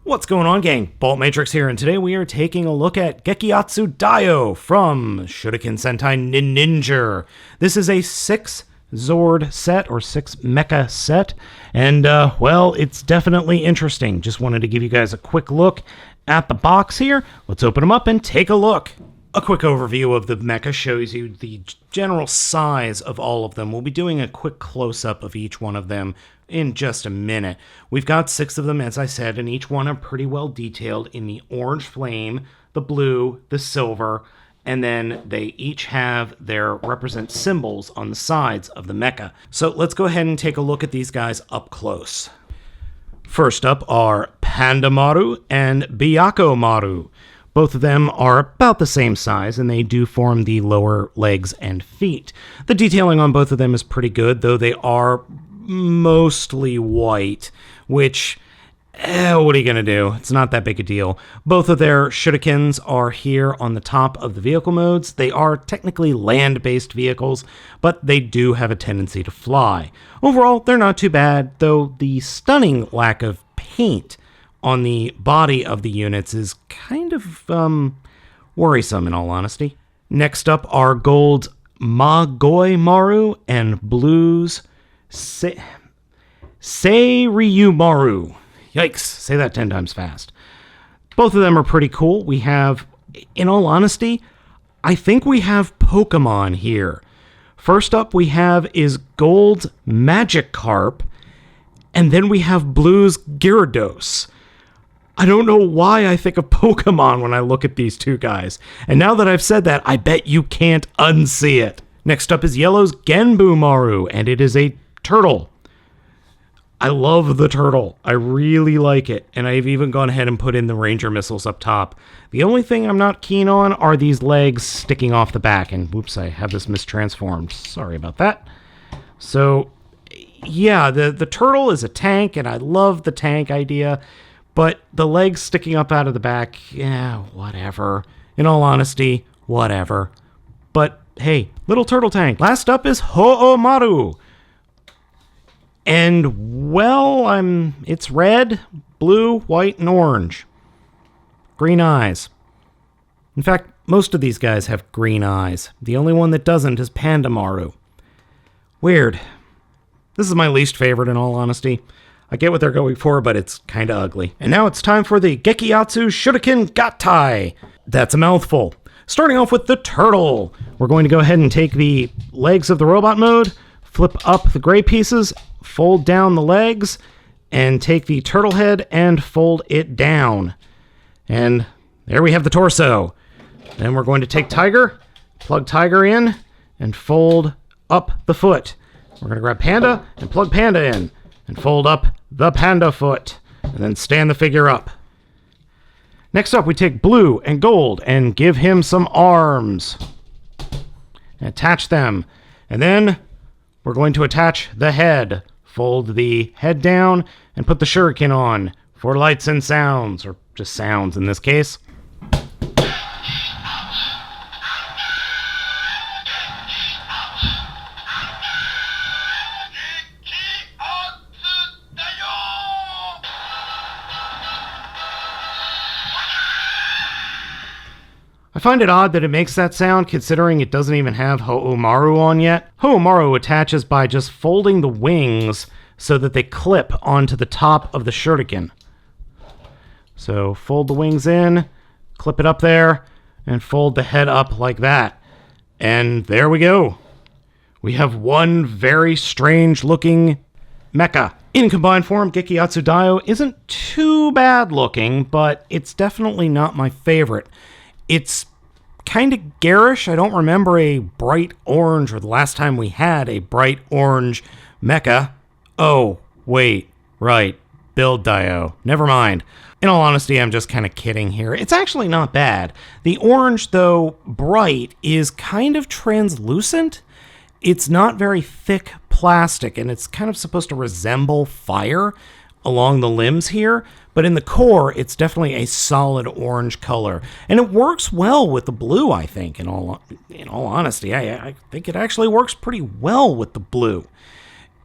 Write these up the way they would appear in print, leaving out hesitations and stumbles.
What's going on, gang? Baltmatrix here, and today we are taking a look at Gekiatsu Dai-Oh from Shuriken Sentai Ninninger. This is a 6 Zord set, or 6 mecha set, and, well, it's definitely interesting. Just wanted to give you guys a quick look at the box here. Let's open them up and take a look. A quick overview of the mecha shows you the general size of all of them. We'll be doing a quick close-up of each one of them in just a minute. We've got 6 of them, as I said, and each one are pretty well detailed in the orange flame, the blue, the silver, and then they each have their represent symbols on the sides of the mecha. So let's go ahead and take a look at these guys up close. First up are Panda Maru and Byakko Maru. Both of them are about the same size, and they do form the lower legs and feet. The detailing on both of them is pretty good, though they are mostly white, which, what are you going to do? It's not that big a deal. Both of their shurikens are here on the top of the vehicle modes. They are technically land-based vehicles, but they do have a tendency to fly. Overall, they're not too bad, though the stunning lack of paint on the body of the units is kind of worrisome, in all honesty. Next up are gold Magoi Maru and blues Seiryu Maru. Yikes, say that 10 times fast. Both of them are pretty cool. We have, in all honesty, I think we have Pokemon here. First up we have is gold Magikarp, and then we have blues Gyarados. I don't know why I think of Pokemon when I look at these two guys. And now that I've said that, I bet you can't unsee it. Next up is yellow's Genbu Maru, and it is a turtle. I love the turtle. I really like it. And I've even gone ahead and put in the Ranger missiles up top. The only thing I'm not keen on are these legs sticking off the back. And whoops, I have this mistransformed. Sorry about that. So, yeah, the turtle is a tank, and I love the tank idea. But the legs sticking up out of the back, yeah, whatever. In all honesty, whatever. But hey, little turtle tank. Last up is Ho-Oh-Maru. And, well, it's red, blue, white, and orange. Green eyes. In fact, most of these guys have green eyes. The only one that doesn't is Panda Maru. Weird. This is my least favorite, in all honesty. I get what they're going for, but it's kind of ugly. And now it's time for the Gekiatsu Shuriken Gattai. That's a mouthful. Starting off with the turtle. We're going to go ahead and take the legs of the robot mode, flip up the gray pieces, fold down the legs, and take the turtle head and fold it down. And there we have the torso. Then we're going to take Tiger, plug Tiger in, and fold up the foot. We're going to grab Panda and plug Panda in, and fold up the panda foot, and then stand the figure up. Next up, we take blue and gold and give him some arms. And attach them. And then we're going to attach the head. Fold the head down and put the shuriken on for lights and sounds, or just sounds in this case. I find it odd that it makes that sound, considering it doesn't even have Ho-Oh-Maru on yet. Ho-Oh-Maru attaches by just folding the wings so that they clip onto the top of the shuriken. So fold the wings in, clip it up there, and fold the head up like that. And there we go. We have one very strange looking mecha. In combined form, Gekiatsu Dai-Oh isn't too bad looking, but it's definitely not my favorite. It's kind of garish. I don't remember a bright orange, or the last time we had a bright orange mecha. Oh, wait, right, build Dai-Oh. Never mind. In all honesty, I'm just kind of kidding here. It's actually not bad. The orange, though bright, is kind of translucent. It's not very thick plastic, and it's kind of supposed to resemble fire along the limbs here, but in the core, it's definitely a solid orange color. And it works well with the blue, I think, in all honesty. I think it actually works pretty well with the blue.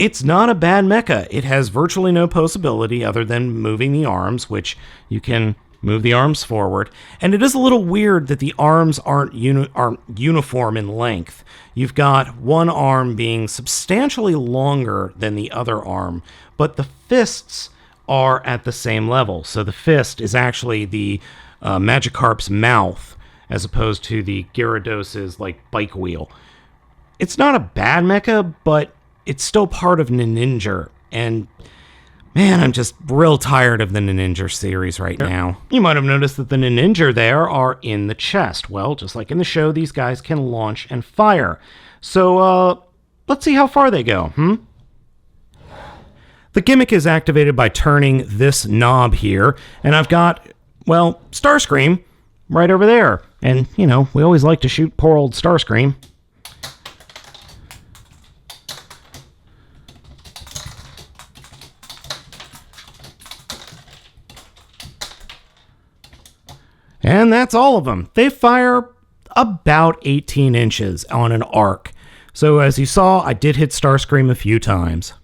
It's not a bad mecha. It has virtually no posability other than moving the arms, which you can move the arms forward. And it is a little weird that the arms aren't uniform in length. You've got one arm being substantially longer than the other arm, but the fists are at the same level. So the fist is actually the Magikarp's mouth, as opposed to the Gyarados' bike wheel. It's not a bad mecha, but it's still part of Ninninger, and man, I'm just real tired of the Ninninger series right now. You might have noticed that the Ninninger there are in the chest. Well, just like in the show, these guys can launch and fire. So, let's see how far they go, The gimmick is activated by turning this knob here, and I've got, well, Starscream right over there. And, you know, we always like to shoot poor old Starscream. And that's all of them. They fire about 18 inches on an arc. So as you saw, I did hit Starscream a few times.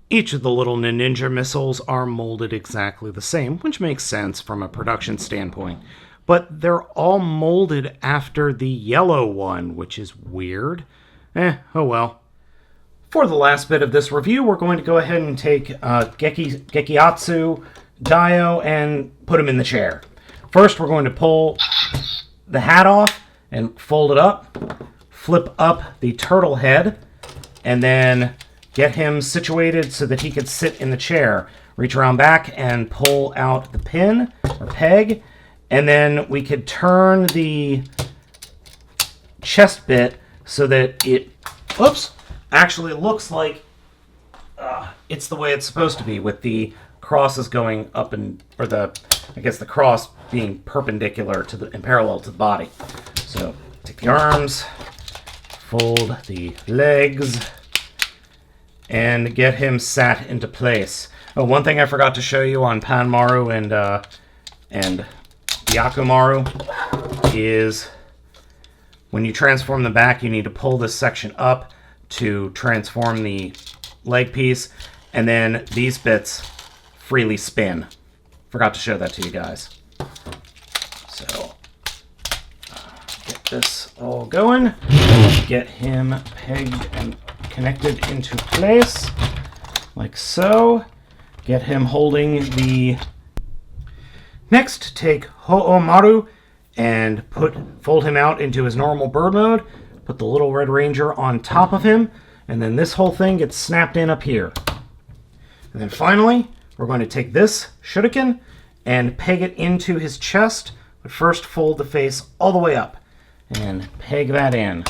Each of the little Ninninger missiles are molded exactly the same, which makes sense from a production standpoint. But they're all molded after the yellow one, which is weird. Oh well. For the last bit of this review, we're going to go ahead and take Gekiatsu Dai-Oh and put him in the chair. First, we're going to pull the hat off and fold it up, flip up the turtle head, and then get him situated so that he could sit in the chair. Reach around back and pull out the pin or peg, and then we could turn the chest bit so that it, actually looks like it's the way it's supposed to be, with the crosses going up and, or the cross being perpendicular to and parallel to the body. So take the arms, fold the legs, and get him sat into place. Oh, one thing I forgot to show you on Panmaru and Byakumaru is when you transform the back, you need to pull this section up to transform the leg piece, and then these bits freely spin. Forgot to show that to you guys. So, get this all going. Get him pegged and connected into place, like so. Get him holding the... Next, take Ho'omaru and fold him out into his normal bird mode. Put the little Red Ranger on top of him, and then this whole thing gets snapped in up here. And then finally, we're going to take this Shuriken and peg it into his chest, but first fold the face all the way up and peg that in.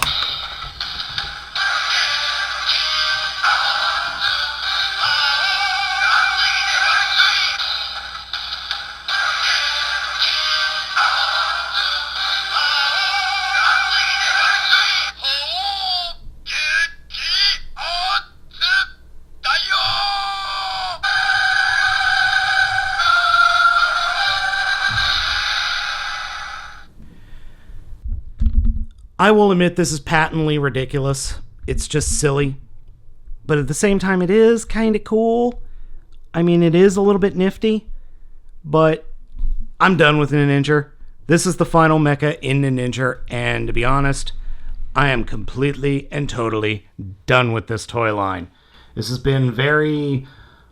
I will admit this is patently ridiculous. It's just silly. But at the same time, it is kind of cool. I mean, it is a little bit nifty. But I'm done with Ninninger. This is the final mecha in Ninninger. And to be honest, I am completely and totally done with this toy line. This has been very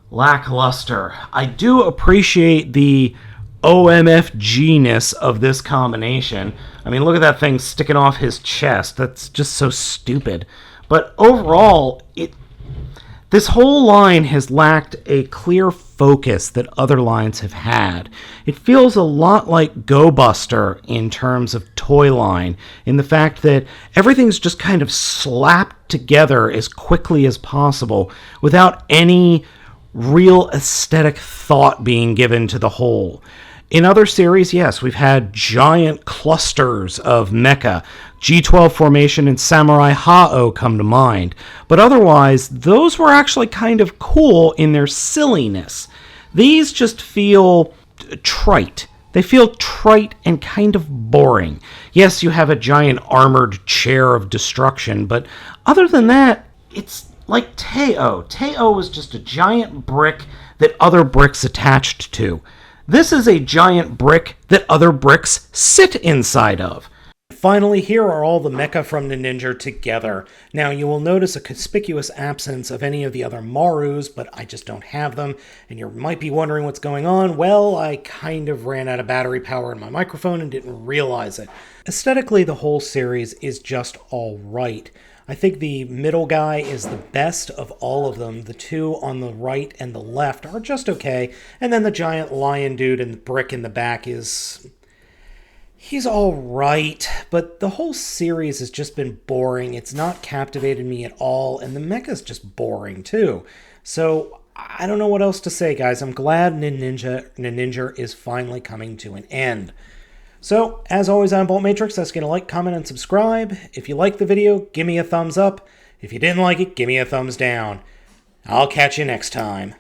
lackluster. I do appreciate the OMFG-ness of this combination. I mean, look at that thing sticking off his chest. That's just so stupid. But overall, this whole line has lacked a clear focus that other lines have had. It feels a lot like Go Buster in terms of toy line, in the fact that everything's just kind of slapped together as quickly as possible without any real aesthetic thought being given to the whole. In other series, yes, we've had giant clusters of mecha. G12 Formation and Samurai Hao come to mind. But otherwise, those were actually kind of cool in their silliness. These just feel trite. They feel trite and kind of boring. Yes, you have a giant armored chair of destruction, but other than that, it's like Teo. Teo was just a giant brick that other bricks attached to. This is a giant brick that other bricks sit inside of. Finally, here are all the mecha from Ninninger together. Now, you will notice a conspicuous absence of any of the other Marus, but I just don't have them, and you might be wondering what's going on. Well, I kind of ran out of battery power in my microphone and didn't realize it. Aesthetically, the whole series is just all right. I think the middle guy is the best of all of them. The two on the right and the left are just okay, and then the giant lion dude and the brick in the back is... he's all right, but the whole series has just been boring. It's not captivated me at all, and the mecha's just boring too. So I don't know what else to say, guys. I'm glad Ninninger is finally coming to an end. So, as always, I'm Baltmatrix. Asking to like, comment, and subscribe. If you liked the video, give me a thumbs up. If you didn't like it, give me a thumbs down. I'll catch you next time.